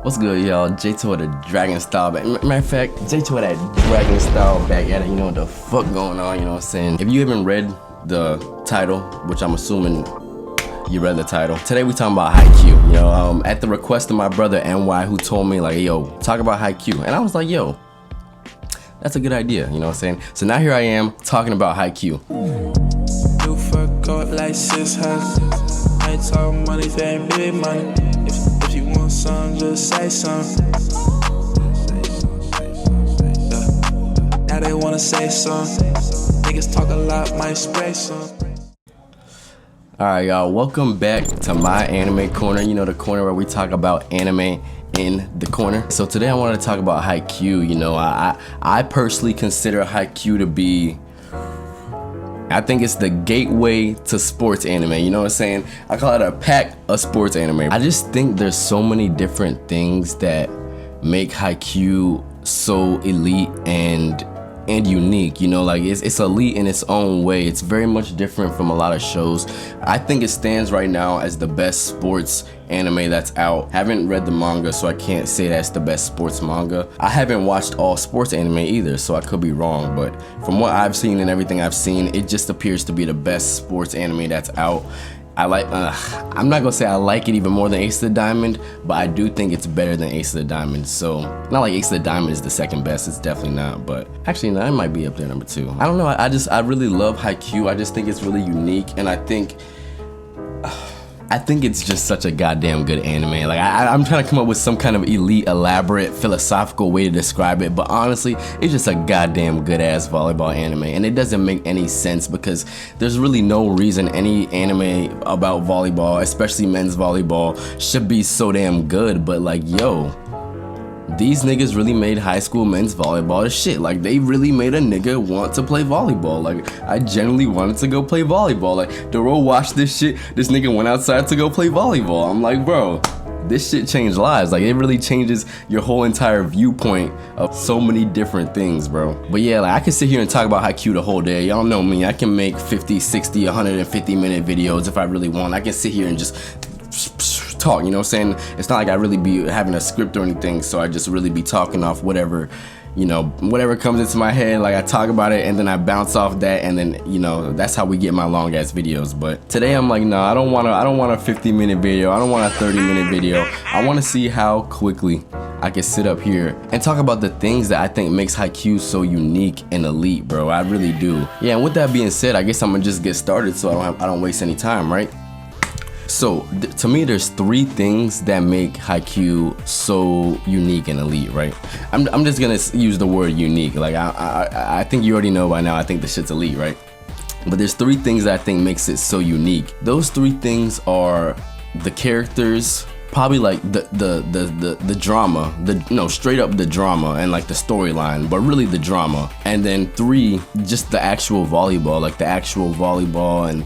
What's good, y'all? Jayto the Dragon Style back. Matter of fact, Jayto that Dragon Style back at it. You know what the fuck going on, you know what I'm saying? If you haven't read the title, which I'm assuming you read the title, today we talking about Haikyuu. You know, at the request of my brother NY, who told me like, yo, talk about Haikyuu. And I was like, yo, that's a good idea, you know what I'm saying? So now here I am talking about Haikyuu. You forgot like 600. I ain't talking money, fame, big money. If you want some, just say something. Yeah. Now they wanna say something. Niggas talk a lot, might spray some. Alright, y'all, welcome back to my anime corner. You know, the corner where we talk about anime in the corner. So today I wanted to talk about Haikyuu. You know, I personally consider Haikyuu to be, I think it's the gateway to sports anime, you know what I'm saying? I call it a pack of sports anime. I just think there's so many different things that make Haikyuu so elite and unique, you know, like it's elite in its own way. It's very much different from a lot of shows. I think it stands right now as the best sports anime that's out. Haven't read the manga, so I can't say that's the best sports manga. I haven't watched all sports anime either, so I could be wrong, but from what I've seen and everything I've seen, it just appears to be the best sports anime that's out. I like, I'm not gonna say I like it even more than Ace of the Diamond, but I do think it's better than Ace of the Diamond. So, not like Ace of the Diamond is the second best, it's definitely not, but actually, no, it might be up there number 2. I don't know, I really love Haikyuu. I just think it's really unique, and I think it's just such a goddamn good anime. Like, I'm trying to come up with some kind of elite, elaborate, philosophical way to describe it, but honestly, it's just a goddamn good-ass volleyball anime, and it doesn't make any sense because there's really no reason any anime about volleyball, especially men's volleyball, should be so damn good, but like, yo, these niggas really made high school men's volleyball the shit. Like, they really made a nigga want to play volleyball. Like, I genuinely wanted to go play volleyball. Like, Doro watched this shit, this nigga went outside to go play volleyball. I'm like, bro, this shit changed lives. Like, it really changes your whole entire viewpoint of so many different things, bro. But yeah, like, I can sit here and talk about Haikyuu the whole day. Y'all know me, I can make 50, 60, 150 minute videos if I really want. I can sit here and just talk, you know what I'm saying? It's not like I really be having a script or anything, so I just really be talking off whatever, you know, whatever comes into my head. Like, I talk about it and then I bounce off that, and then, you know, that's how we get my long ass videos. But today I'm like, no, I don't want a 50-minute video. I don't want a 30-minute video. I want to see how quickly I can sit up here and talk about the things that I think makes Haikyuu so unique and elite, bro. I really do. Yeah, and with that being said, I guess I'm gonna just get started so I don't waste any time, right? So, to me, there's 3 things that make Haikyuu so unique and elite, right? I'm just gonna use the word unique. Like, I think you already know by now, I think the shit's elite, right? But there's 3 things that I think makes it so unique. Those 3 things are the characters, probably like the drama, straight up the drama and like the storyline, but really the drama. And then 3, just the actual volleyball, like the actual volleyball and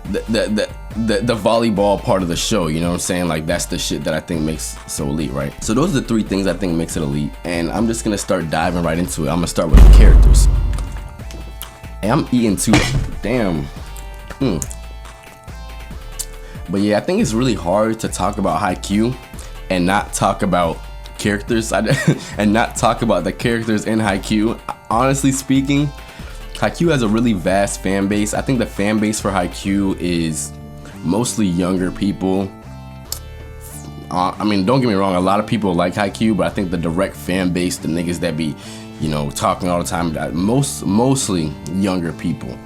the volleyball part of the show, you know what I'm saying? Like, that's the shit that I think makes so elite, right? So those are the 3 things I think makes it elite, and I'm just gonna start diving right into it. I'm gonna start with the characters. Hey, I'm eating too, damn. But yeah, I think it's really hard to talk about Haikyuu and not talk about characters, and not talk about the characters in Haikyuu. Honestly speaking, Haikyuu has a really vast fan base. I think the fan base for Haikyuu is mostly younger people. I mean, don't get me wrong, a lot of people like Haikyuu, but I think the direct fan base, the niggas that be, you know, talking all the time, mostly younger people.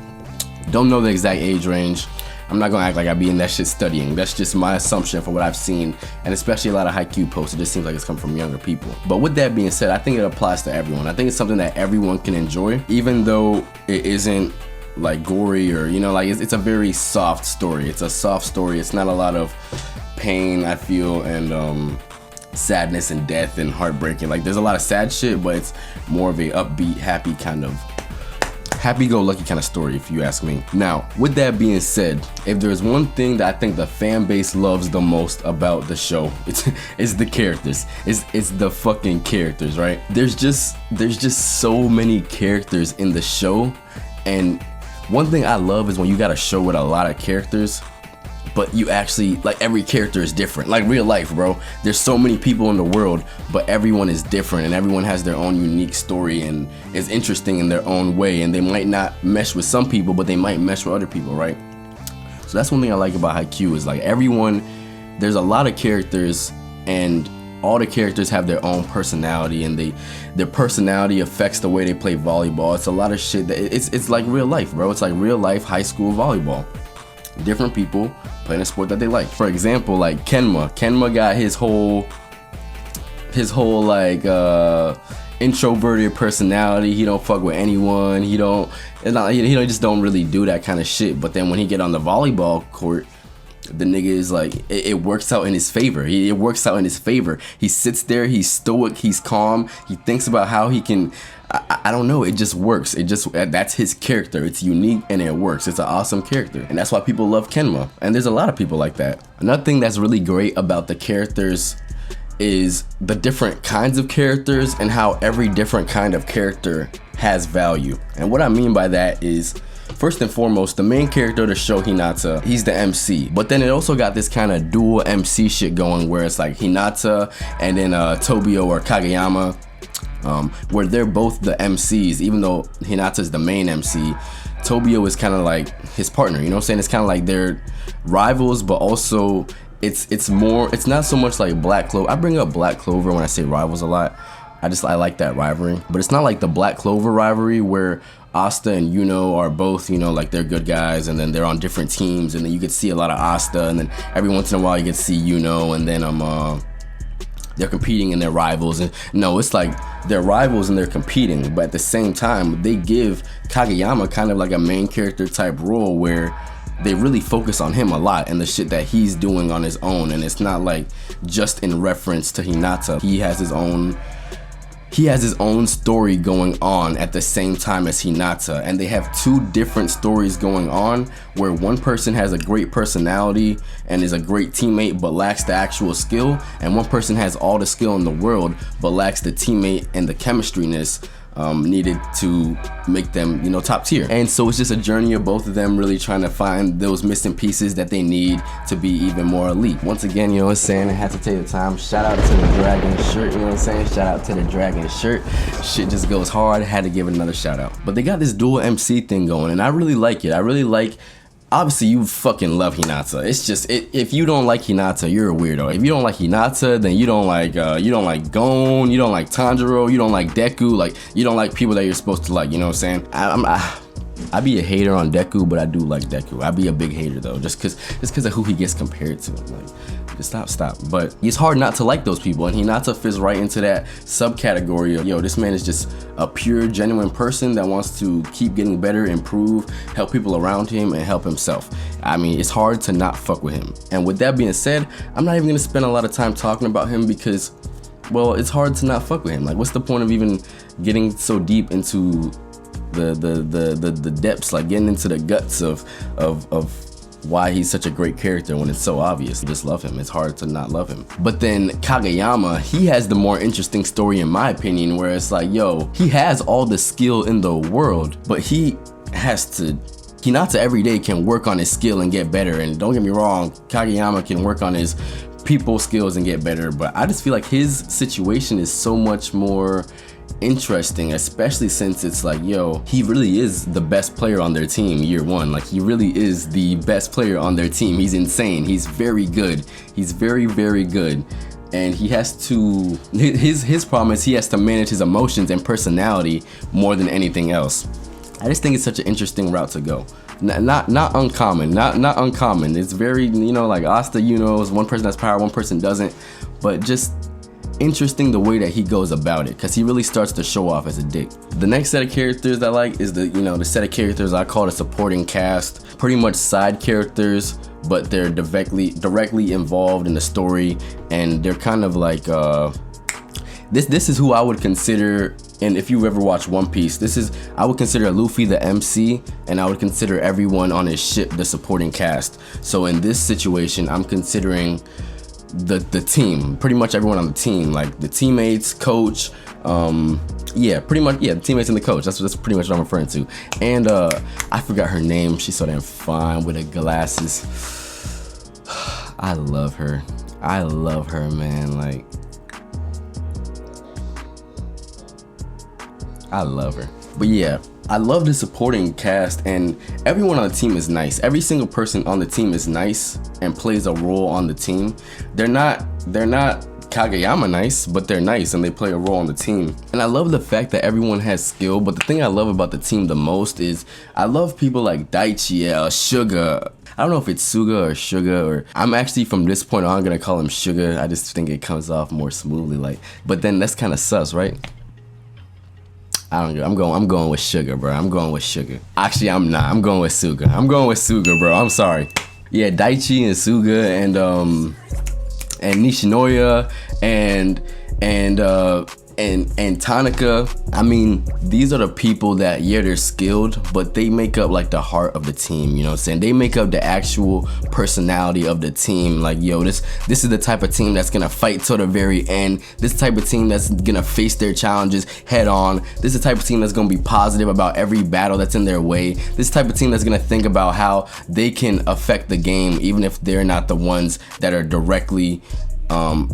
Don't know the exact age range. I'm not gonna act like I be in that shit studying. That's just my assumption for what I've seen, and especially a lot of Haikyuu posts, it just seems like it's coming from younger people. But with that being said, I think it applies to everyone. I think it's something that everyone can enjoy, even though it isn't like gory or, you know, like it's a very soft story. It's a soft story. It's not a lot of pain, I feel, and sadness and death and heartbreaking. Like, there's a lot of sad shit, but it's more of a upbeat, happy kind of happy-go-lucky kind of story, if you ask me. Now, with that being said, if there's one thing that I think the fan base loves the most about the show, it's the characters. It's the fucking characters, right? There's just so many characters in the show, and one thing I love is when you got a show with a lot of characters, but you actually, like, every character is different. Like real life, bro. There's so many people in the world, but everyone is different and everyone has their own unique story and is interesting in their own way, and they might not mesh with some people, but they might mesh with other people, right? So that's one thing I like about Haikyuu is like everyone, there's a lot of characters and all the characters have their own personality, and their personality affects the way they play volleyball. It's a lot of shit that it's like real life, bro. It's like real life high school volleyball. Different people playing a sport that they like. For example, like Kenma got his whole like introverted personality. He don't fuck with anyone. He just don't really do that kind of shit. But then when he get on the volleyball court, the nigga is like, it works out in his favor. It works out in his favor. He sits there, he's stoic, he's calm, he thinks about how he can, I don't know, it just works. That's his character. It's unique and it works. It's an awesome character. And that's why people love Kenma. And there's a lot of people like that. Another thing that's really great about the characters is the different kinds of characters and how every different kind of character has value. And what I mean by that is, first and foremost, the main character of the show, Hinata, he's the MC. But then it also got this kind of dual MC shit going where it's like Hinata and then Tobio or Kageyama, where they're both the MCs. Even though Hinata's the main MC, Tobio is kind of like his partner, you know what I'm saying? It's kind of like they're rivals, but also it's not so much like Black Clover. I bring up Black Clover when I say rivals a lot. I like that rivalry, but it's not like the Black Clover rivalry where Asta and Yuno are both, you know, like they're good guys and then they're on different teams, and then you could see a lot of Asta, and then every once in a while you get to see Yuno, and then they're competing and they're rivals. And no, it's like they're rivals and they're competing, but at the same time they give Kageyama kind of like a main character type role where they really focus on him a lot and the shit that he's doing on his own, and it's not like just in reference to Hinata. He has his own story going on at the same time as Hinata, and they have two different stories going on where one person has a great personality and is a great teammate but lacks the actual skill, and one person has all the skill in the world but lacks the teammate and the chemistryness needed to make them, you know, top tier. And so it's just a journey of both of them really trying to find those missing pieces that they need to be even more elite. Once again, you know what I'm saying, I had to take the time. Shout out to the dragon shirt, you know what I'm saying? Shout out to the dragon shirt. Shit just goes hard. I had to give it another shout out. But they got this dual MC thing going, and I really like it. I really like, obviously you fucking love Hinata. It's just, if you don't like Hinata, you're a weirdo. If you don't like Hinata, then you don't like Gon, you don't like Tanjiro, you don't like Deku, like you don't like people that you're supposed to like, you know what I'm saying? I be a hater on Deku, but I do like Deku. I be a big hater though, just cause of who he gets compared to. Like, just stop. But it's hard not to like those people, and Hinata fits right into that subcategory of, yo, this man is just a pure, genuine person that wants to keep getting better, improve, help people around him, and help himself. I mean, it's hard to not fuck with him. And with that being said, I'm not even gonna spend a lot of time talking about him because, well, it's hard to not fuck with him. Like, what's the point of even getting so deep into the depths, like getting into the guts of why he's such a great character when it's so obvious? You just love him. It's hard to not love him. But then Kageyama, he has the more interesting story in my opinion, where it's like, yo, he has all the skill in the world, but Hinata every day can work on his skill and get better. And don't get me wrong, Kageyama can work on his people skills and get better, but I just feel like his situation is so much more interesting, especially since it's like, yo, he really is the best player on their team year one. Like, he really is the best player on their team. He's insane. He's very good. He's very, very good. And he has to, his problem is he has to manage his emotions and personality more than anything else. I just think it's such an interesting route to go. Not uncommon, not uncommon. It's very, you know, like Asta, you know, is one person has power, one person doesn't, but just interesting the way that he goes about it, because he really starts to show off as a dick. The next set of characters I like is the set of characters I call the supporting cast. Pretty much side characters, but they're directly involved in the story, and they're kind of like this is who I would consider, and if you ever watch One Piece, I would consider Luffy the MC, and I would consider everyone on his ship the supporting cast. So in this situation, I'm considering the team, pretty much everyone on the team, like the teammates, coach, the teammates and the coach. That's pretty much what I'm referring to. And I forgot her name. She's so damn fine with her glasses. I love her. I love her, man. Like, I love her. But yeah, I love the supporting cast, and everyone on the team is nice. Every single person on the team is nice and plays a role on the team. They're not Kageyama nice, but they're nice and they play a role on the team. And I love the fact that everyone has skill, but the thing I love about the team the most is I love people like Daichi, Suga. I don't know if it's Suga or Suga, or I'm actually from this point on gonna call him Suga. I just think it comes off more smoothly, like, but then that's kind of sus, right? I don't know. I'm going with Suga, bro. I'm going with Suga. Actually, I'm not. I'm going with Suga. I'm going with Suga, bro. I'm sorry. Yeah, Daichi and Suga and Nishinoya and Tanaka. I mean, these are the people that, yeah, they're skilled, but they make up like the heart of the team, you know what I'm saying? They make up the actual personality of the team. Like, yo, this is the type of team that's gonna fight till the very end. This type of team that's gonna face their challenges head on. This is the type of team that's gonna be positive about every battle that's in their way. This type of team that's gonna think about how they can affect the game, even if they're not the ones that are directly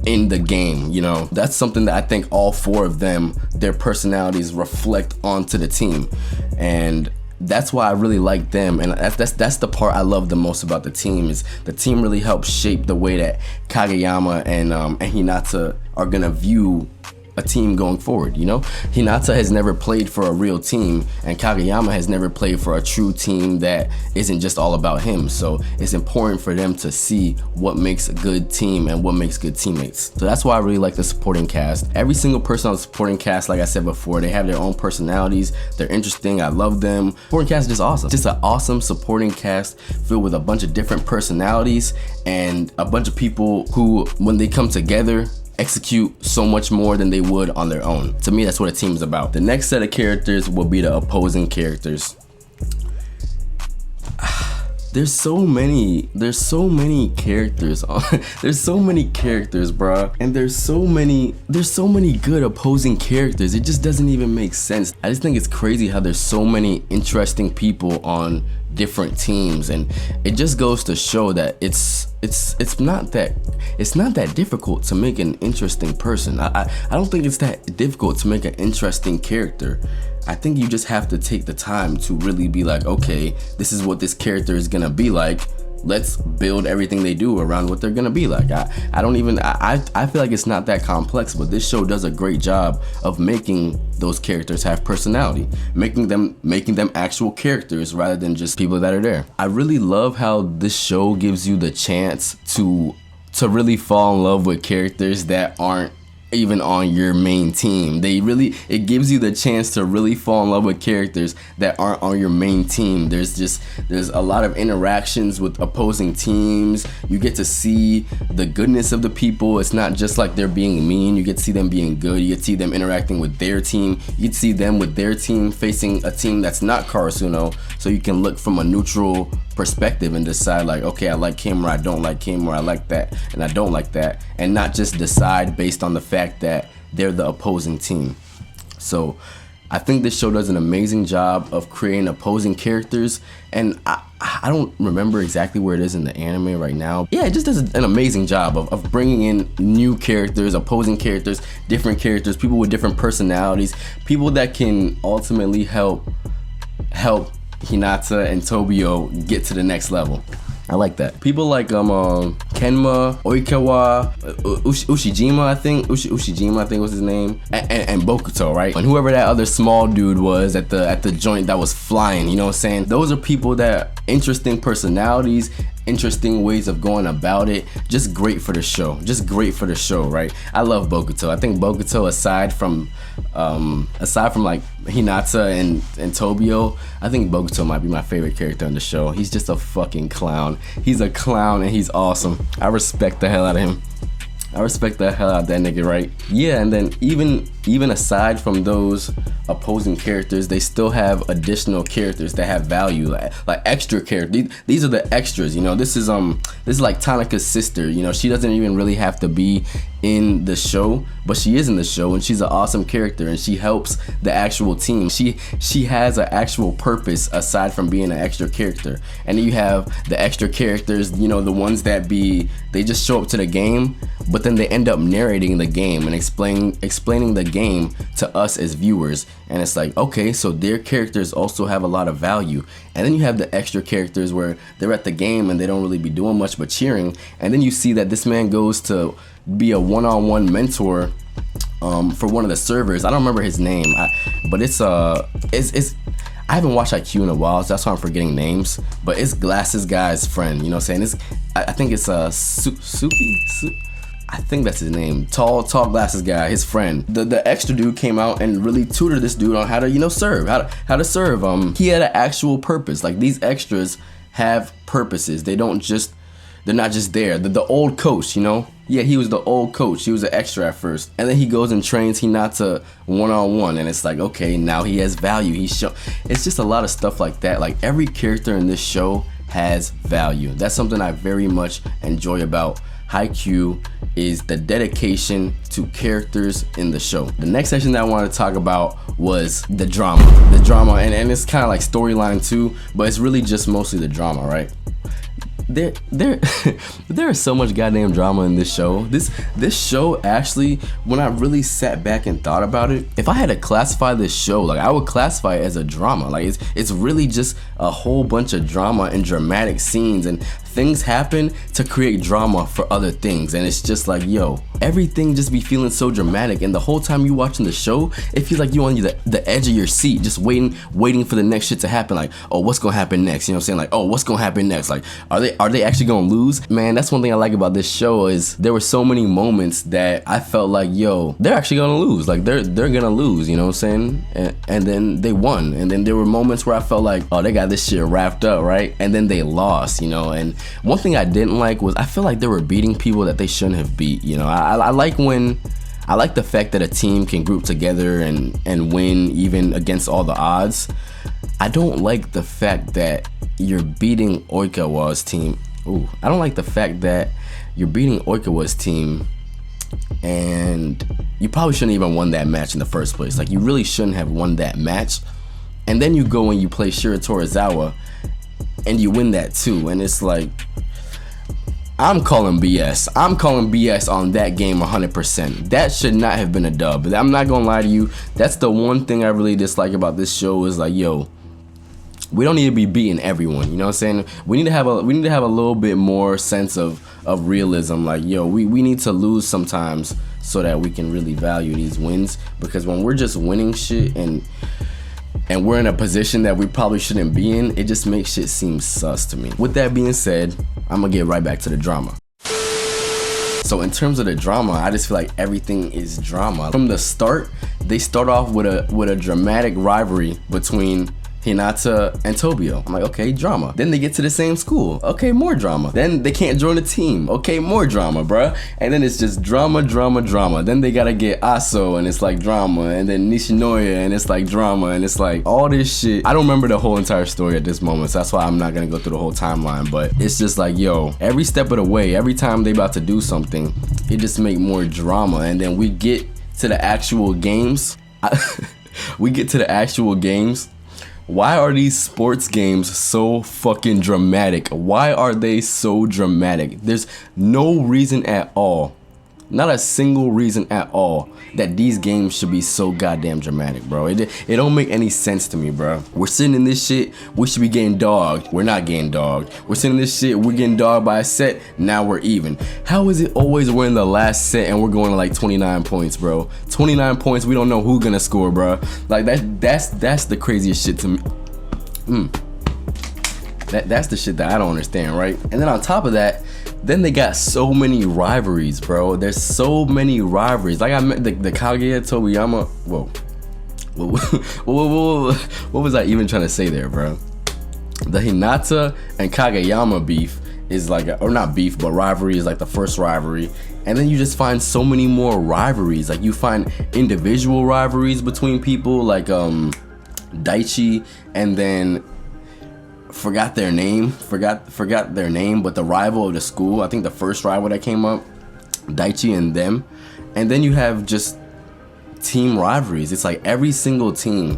in the game, you know. That's something that I think all four of them, their personalities reflect onto the team, and that's why I really like them. And that's the part I love the most about the team, is the team really helps shape the way that Kageyama and Hinata are gonna view a team going forward, you know? Hinata has never played for a real team, and Kageyama has never played for a true team that isn't just all about him. So it's important for them to see what makes a good team and what makes good teammates. So that's why I really like the supporting cast. Every single person on the supporting cast, like I said before, they have their own personalities. They're interesting. I love them. Supporting cast is just awesome. Just an awesome supporting cast filled with a bunch of different personalities and a bunch of people who, when they come together, execute so much more than they would on their own. To me, that's what a team is about. The next set of characters will be the opposing characters. There's so many characters on there's so many characters, bruh, and there's so many good opposing characters. It just doesn't even make sense. I just think it's crazy how there's so many interesting people on different teams, and it just goes to show that it's not that difficult to make an interesting person. I don't think it's that difficult to make an interesting character. I think you just have to take the time to really be like, okay, this is what this character is gonna be like. Let's build everything they do around what they're gonna be like. I feel like it's not that complex, but this show does a great job of making those characters have personality, making them actual characters rather than just people that are there. I really love how this show gives you the chance to really fall in love with characters that aren't even on your main team. It gives you the chance to really fall in love with characters that aren't on your main team. There's a lot of interactions with opposing teams. You get to see the goodness of the people. It's not just like they're being mean. You get to see them being good. You get to see them interacting with their team. You get to see them with their team facing a team that's not Karasuno, so you can look from a neutral perspective and decide like, okay, I like him or I don't like him, or I like that and I don't like that, and not just decide based on the fact that they're the opposing team. So I think this show does an amazing job of creating opposing characters, and I don't remember exactly where it is in the anime right now. Yeah, it just does an amazing job of bringing in new characters, opposing characters, different characters, people with different personalities, people that can ultimately help Hinata and Tobio get to the next level. I like that. People like Kenma, Oikawa, Ushijima, I think was his name, and Bokuto, right? And whoever that other small dude was at the joint that was flying, you know what I'm saying? Those are people that interesting personalities, interesting ways of going about it. Just great for the show. Right? I love Bokuto. I think Bokuto, aside from like Hinata and Tobio, I think Bokuto might be my favorite character on the show. He's just a fucking clown. He's a clown and he's awesome. I respect the hell out of him. I respect the hell out of that nigga, right? Yeah, and then even even aside from those opposing characters, they still have additional characters that have value, like extra characters. These are the extras, you know. This is like Tanaka's sister, you know. She doesn't even really have to be in the show, but she is in the show, and she's an awesome character, and she helps the actual team. She has an actual purpose aside from being an extra character. And then you have the extra characters, you know, the ones that they just show up to the game, but then they end up narrating the game and explaining the game to us as viewers. And it's like, okay, so their characters also have a lot of value. And then you have the extra characters where they're at the game and they don't really be doing much but cheering. And then you see that this man goes to be a one-on-one mentor for one of the servers. I don't remember his name, but it's I haven't watched Haikyuu in a while, so that's why I'm forgetting names. But it's Glasses Guy's friend, you know what I'm saying? I think it's Suki? I think that's his name. Tall Glasses Guy, his friend. The extra dude came out and really tutored this dude on how to, you know, serve. How to serve. He had an actual purpose. Like, these extras have purposes. They're not just there. The old coach, you know? Yeah, he was the old coach. He was an extra at first. And then he goes and trains Hinata one-on-one. And it's like, okay, now he has value. It's just a lot of stuff like that. Like, every character in this show has value. That's something I very much enjoy about Haikyuu, is the dedication to characters in the show. The next section that I wanted to talk about was the drama. And it's kind of like storyline too, but it's really just mostly the drama, right? There is so much goddamn drama in this show. This show, actually, when I really sat back and thought about it, if I had to classify this show, like, I would classify it as a drama. Like, it's really just a whole bunch of drama and dramatic scenes, and things happen to create drama for other things. And it's just like, yo, everything just be feeling so dramatic, and the whole time you watching the show, it feels like you on the edge of your seat, just waiting for the next shit to happen. Like, oh, what's gonna happen next? You know what I'm saying? Like, oh, what's gonna happen next? Like, are they actually gonna lose? Man, that's one thing I like about this show, is there were so many moments that I felt like, yo, they're actually gonna lose. Like, they're gonna lose, you know what I'm saying? And then they won. And then there were moments where I felt like, oh, they got this shit wrapped up, right? And then they lost, you know. And one thing I didn't like was, I feel like they were beating people that they shouldn't have beat, you know. I like the fact that a team can group together and win even against all the odds. I don't like the fact that you're beating Oikawa's team. I don't like the fact that you're beating Oikawa's team and you probably shouldn't even won that match in the first place. Like, you really shouldn't have won that match. And then you go and you play Shira Torizawa and you win that too. And it's like, I'm calling BS. I'm calling BS on that game 100%. That should not have been a dub. I'm not gonna lie to you. That's the one thing I really dislike about this show, is like, yo, we don't need to be beating everyone. You know what I'm saying? We need to have a little bit more sense of realism. Like, yo, we need to lose sometimes so that we can really value these wins. Because when we're just winning shit and we're in a position that we probably shouldn't be in, it just makes shit seem sus to me. With that being said, I'm gonna get right back to the drama. So in terms of the drama, I just feel like everything is drama. From the start, they start off with a dramatic rivalry between Hinata and Tobio. I'm like, okay, drama. Then they get to the same school. Okay, more drama. Then they can't join the team. Okay, more drama, bruh. And then it's just drama. Then they gotta get Aso, and it's like drama. And then Nishinoya, and it's like drama. And it's like all this shit. I don't remember the whole entire story at this moment, so that's why I'm not gonna go through the whole timeline. But it's just like, yo, every step of the way, every time they about to do something, it just make more drama. And then we get to the actual games. Why are these sports games so fucking dramatic? Why are they so dramatic? There's no reason at all, not a single reason at all, that these games should be so goddamn dramatic, bro. It don't make any sense to me, bro. We're sitting in this shit, we should be getting dogged. We're not getting dogged. We're sitting in this shit, we're getting dogged by a set, now we're even. How is it always we're in the last set and we're going to like 29 points, bro? 29 points, we don't know who's gonna score, bro. Like, that's the craziest shit to me. That's the shit that I don't understand, right? And then on top of that, then they got so many rivalries, bro. There's so many rivalries. Like, I met the Kaguya Tobayama. Whoa. What was I even trying to say there, bro? The Hinata and Kageyama beef is like, or not beef, but rivalry is like the first rivalry. And then you just find so many more rivalries. Like you find individual rivalries between people, like Daichi, and then forgot their name, but the rival of the school, I think the first rival that came up, Daichi and them. And then you have just team rivalries. It's like every single team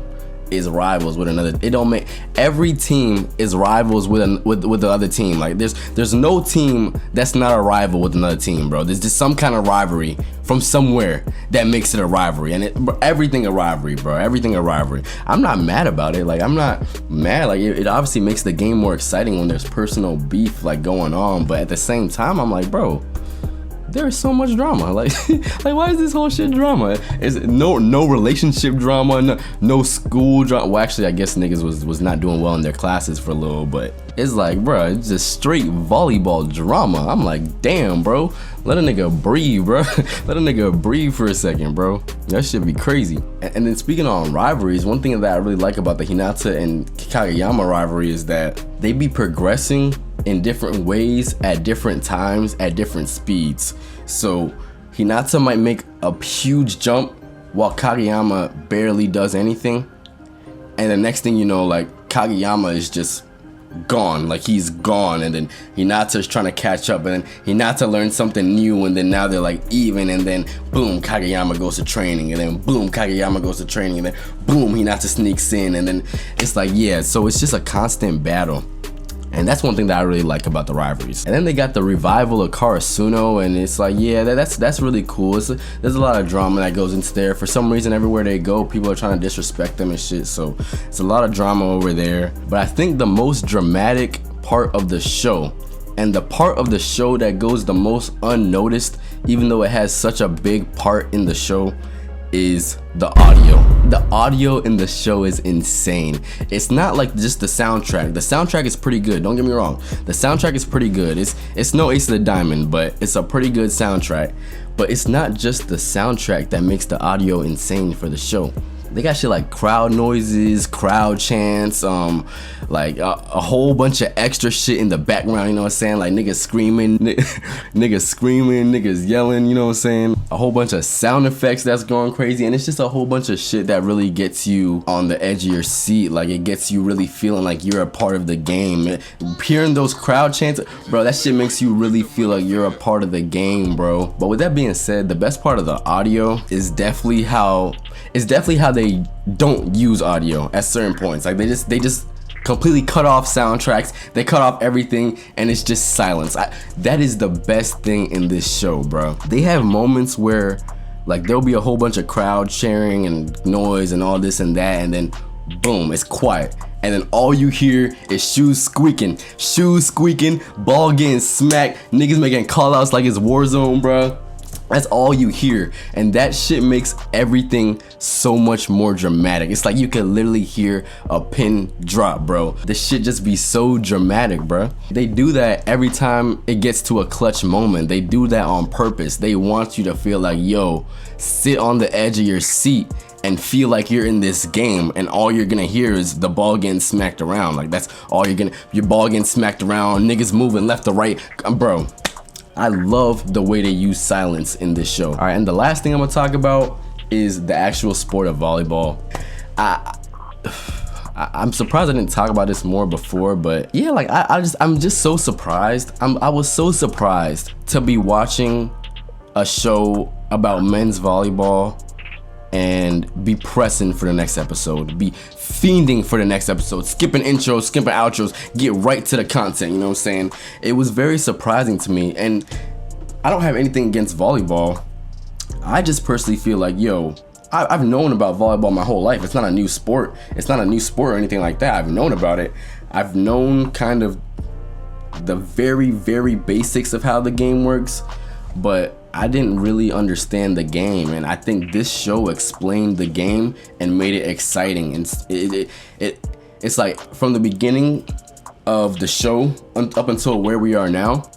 is rivals with another. It don't make, every team is rivals with the other team. Like there's no team that's not a rival with another team, bro. There's just some kind of rivalry from somewhere that makes it a rivalry, and everything a rivalry, bro. Everything a rivalry. I'm not mad about it. Like I'm not mad. Like it obviously makes the game more exciting when there's personal beef like going on, but at the same time, I'm like, bro, there is so much drama. Like why is this whole shit drama? Is no relationship drama, no school drama. Well, actually, I guess niggas was not doing well in their classes for a little, but it's like, bro, it's just straight volleyball drama. I'm like, damn, bro, let a nigga breathe, bro. Let a nigga breathe for a second, bro. That shit be crazy. And then speaking on rivalries, one thing that I really like about the Hinata and Kageyama rivalry is that they be progressing in different ways at different times at different speeds. So Hinata might make a huge jump while Kageyama barely does anything, and the next thing you know, like Kageyama is just gone, like he's gone, and then Hinata's trying to catch up, and then Hinata learns something new, and then now they're like even, and then boom, Kageyama goes to training, and then boom, Kageyama goes to training, and then boom, Hinata sneaks in, and then it's like, yeah, so it's just a constant battle. And that's one thing that I really like about the rivalries. And then they got the revival of Karasuno, and it's like, yeah, that's really cool. There's a lot of drama that goes into there. For some reason, everywhere they go, people are trying to disrespect them and shit. So it's a lot of drama over there. But I think the most dramatic part of the show, and the part of the show that goes the most unnoticed, even though it has such a big part in the show, is the audio. The audio in the show is insane. It's not like just the soundtrack. The soundtrack is pretty good, don't get me wrong. The soundtrack is pretty good. It's no Ace of the Diamond, but it's a pretty good soundtrack. But it's not just the soundtrack that makes the audio insane for the show. They got shit like crowd noises, crowd chants, like a whole bunch of extra shit in the background, you know what I'm saying? Like niggas screaming, niggas yelling, you know what I'm saying? A whole bunch of sound effects that's going crazy, and it's just a whole bunch of shit that really gets you on the edge of your seat. Like it gets you really feeling like you're a part of the game. Hearing those crowd chants, bro, that shit makes you really feel like you're a part of the game, bro. But with that being said, the best part of the audio is definitely how they don't use audio at certain points. Like they just completely cut off soundtracks, they cut off everything, and it's just silence. That is the best thing in this show, bro. They have moments where like there'll be a whole bunch of crowd cheering and noise and all this and that, and then boom, it's quiet, and then all you hear is shoes squeaking, ball getting smacked, niggas making call outs like it's Warzone, bro. That's all you hear, and that shit makes everything so much more dramatic. It's like you could literally hear a pin drop, bro. This shit just be so dramatic, bro. They do that every time it gets to a clutch moment. They do that on purpose. They want you to feel like, yo, sit on the edge of your seat and feel like you're in this game, and all you're gonna hear is the ball getting smacked around. Like that's all your ball getting smacked around, niggas moving left to right, bro. I love the way they use silence in this show. All right, and the last thing I'm gonna talk about is the actual sport of volleyball. I'm surprised I didn't talk about this more before, but yeah, like I'm just so surprised. I was so surprised to be watching a show about men's volleyball and be pressing for the next episode, be fiending for the next episode, skipping intros, skipping outros, get right to the content, you know what I'm saying? It was very surprising to me, and I don't have anything against volleyball. I just personally feel like, yo, I've known about volleyball my whole life. It's not a new sport. It's not a new sport or anything like that. I've known about it. I've known kind of the very, very basics of how the game works, but I didn't really understand the game, and I think this show explained the game and made it exciting. And it's like from the beginning of the show up until where we are now,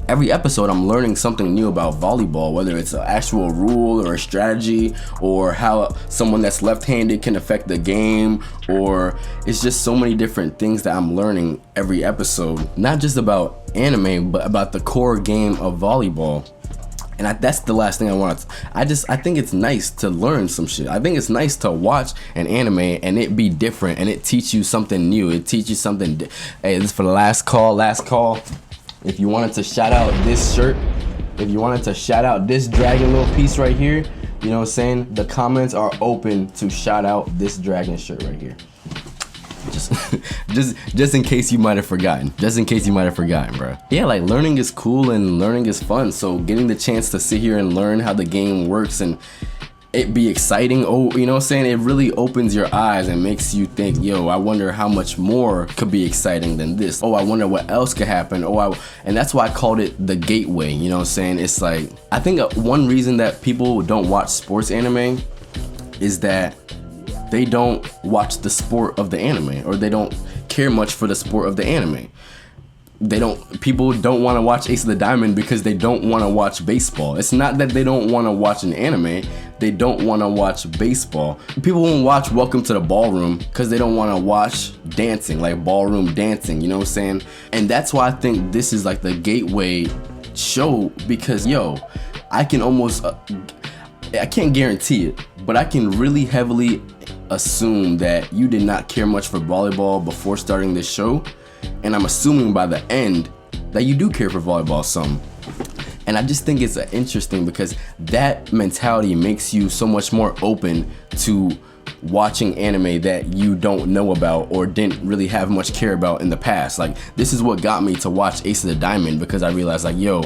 every episode I'm learning something new about volleyball, whether it's an actual rule or a strategy, or how someone that's left-handed can affect the game, or it's just so many different things that I'm learning every episode. Not just about anime, but about the core game of volleyball. And that's the last thing I want. I think it's nice to learn some shit. I think it's nice to watch an anime and it be different and it teach you something new. It teach you something. Hey, this is for the last call. If you wanted to shout out this shirt, if you wanted to shout out this dragon little piece right here, you know what I'm saying? The comments are open to shout out this dragon shirt right here. Just in case you might have forgotten. Bro. Yeah, like learning is cool and learning is fun. So getting the chance to sit here and learn how the game works and it be exciting, you know what I'm saying? It really opens your eyes and makes you think, yo, I wonder how much more could be exciting than this. Oh, I wonder what else could happen. And that's why I called it the gateway, you know what I'm saying? It's like, I think one reason that people don't watch sports anime is that they don't watch the sport of the anime, or they don't care much for the sport of the anime. People don't want to watch Ace of the Diamond because they don't want to watch baseball. It's not that they don't want to watch an anime, they don't want to watch baseball. People won't watch Welcome to the Ballroom because they don't want to watch dancing, like ballroom dancing, you know what I'm saying? And that's why I think this is like the gateway show, because yo, I can almost, I can't guarantee it, but I can really heavily assume that you did not care much for volleyball before starting this show, and I'm assuming by the end that you do care for volleyball some. And I just think it's interesting because that mentality makes you so much more open to watching anime that you don't know about or didn't really have much care about in the past. Like, this is what got me to watch Ace of the Diamond, because I realized like, yo,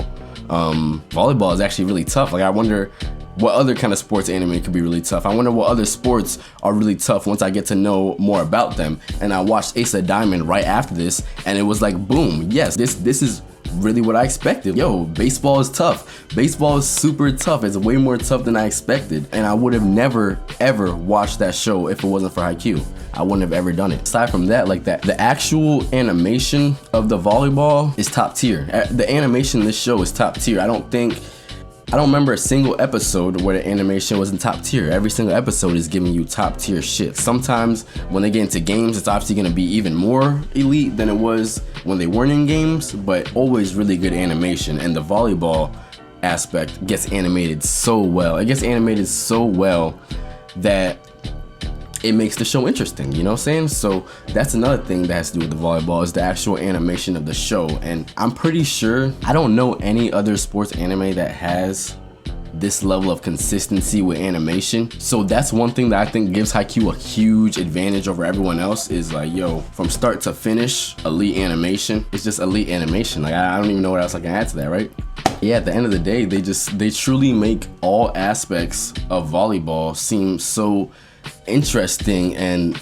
volleyball is actually really tough. Like, I wonder what other kind of sports anime could be really tough. I wonder what other sports are really tough once I get to know more about them. And I watched Ace of the Diamond right after this, and it was like, boom, yes, this is really what I expected. Yo, baseball is tough. Baseball is super tough. It's way more tough than I expected. And I would have never, ever watched that show if it wasn't for Haikyuu. I wouldn't have ever done it. Aside from that, like the actual animation of the volleyball is top tier. The animation in this show is top tier. I don't remember a single episode where the animation wasn't top tier. Every single episode is giving you top tier shit. Sometimes when they get into games, it's obviously gonna be even more elite than it was when they weren't in games, but always really good animation. And the volleyball aspect gets animated so well. It gets animated so well that it makes the show interesting, you know what I'm saying? So that's another thing that has to do with the volleyball, is the actual animation of the show. And I'm pretty sure, I don't know any other sports anime that has this level of consistency with animation. So that's one thing that I think gives Haikyuu a huge advantage over everyone else, is like, yo, from start to finish, elite animation. It's just elite animation. Like, I don't even know what else I can add to that, right? Yeah, at the end of the day, they truly make all aspects of volleyball seem so interesting, and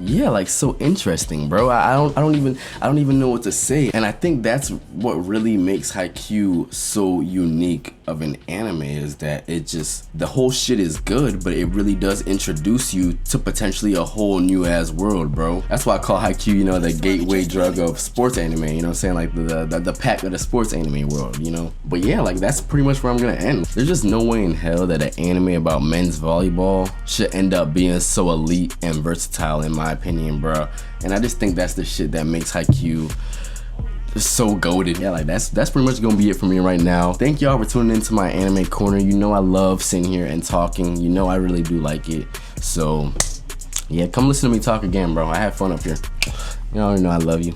yeah, like so interesting, bro. I don't even know what to say. And I think that's what really makes Haikyuu so unique of an anime, is that it just, the whole shit is good, but it really does introduce you to potentially a whole new ass world, bro. That's why I call Haikyuu, you know, the gateway drug of sports anime, you know what I'm saying? Like the pack of the sports anime world, you know? But yeah, like that's pretty much where I'm gonna end. There's just no way in hell that an anime about men's volleyball should end up being so elite and versatile, in my opinion, bro. And I just think that's the shit that makes Haikyuu so goated. Yeah, like that's pretty much gonna be it for me right now. Thank y'all for tuning into my anime corner. You know I love sitting here and talking. You know I really do like it. So yeah, come listen to me talk again, bro. I have fun up here. You already know I love you.